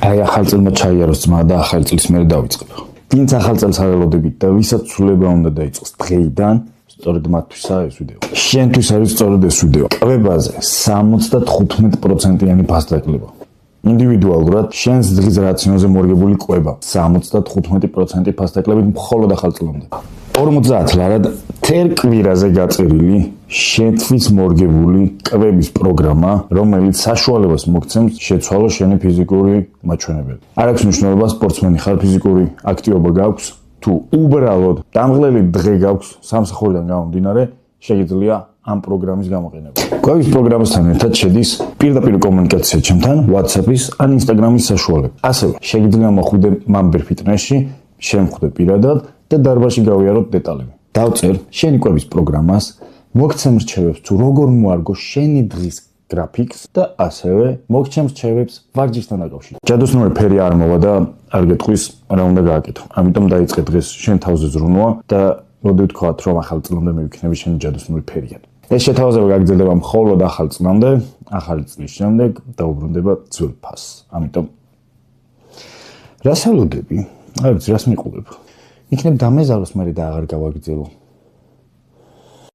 აი ახალწელმა ჩაიაროს ძმა და ახალი წლის მერე დავიწყებ. ვინც ახალწელს არ ელოდებით და ვისაც ცვლილება უნდა დაიწყოს დღეიდან, სწორედ მათთვისაა ეს ვიდეო. შენთვის არის სწორედ ეს ვიდეო. კვებაზე 75%-იანი ფასდაკლება. ინდივიდუალურად შენს დღის რაციონზე მორგებული კვება 75% ფასდაკლებით მხოლოდ ახალწლამდე. 50 ლარად თერ კვირაზე გაწერილი შენთვის მორგებული კვების პროგრამა, რომელიც საშუალებას მოგცემს შეცვალო შენი ფიზიკური მაჩვენებელი. არ აქვს მნიშვნელობა სპორტსმენი ხარ, ფიზიკური აქტივობა გაქვს, თუ უბრალოდ დამღლელი დღე გაქვს სამსახურიდან გამომდინარე, შეგიძლია ამ პროგრამის გამოყენება. კვების პროგრამასთან ერთად შედის პირდაპირ კომუნიკაცია ჩემთან, WhatsApp-ის ან Instagram-ის საშუალებით. ასევე შეგიძლია მოხვიდე Member Fitness-ში, შემხვდე პირადად და დარბაზში გავიაროთ დეტალები. დავწერ შენი კვების პროგრამას, მოგცემ რჩევებს თუ როგორ მოარგო შენი დღის გრაფიკს და ასევე მოგცემ რჩევებს ვარჯიშთან დაკავშირებით. ჯადოსნური ფერი არ მოვა და არ გეტყვის რა უნდა გააკეთო. ამიტომ დაიწყე დღეს შენ თავზე ზრუნვა და მოდი ვთქვათ რომ ახალ წლამდე მივიქნები შენი ჯადოსნური ფერიანი. ეს შეთავაზება გაგრძელდება მხოლოდ ახალ წლამდე, ახალი წლის შემდეგ დაუბრუნდება ძველ ფასს. ამიტომ რას ელოდები? არ ვიცი, რას მიყურებ. იქნებ დამეზაროს მე და აღარ გავაგრძელო.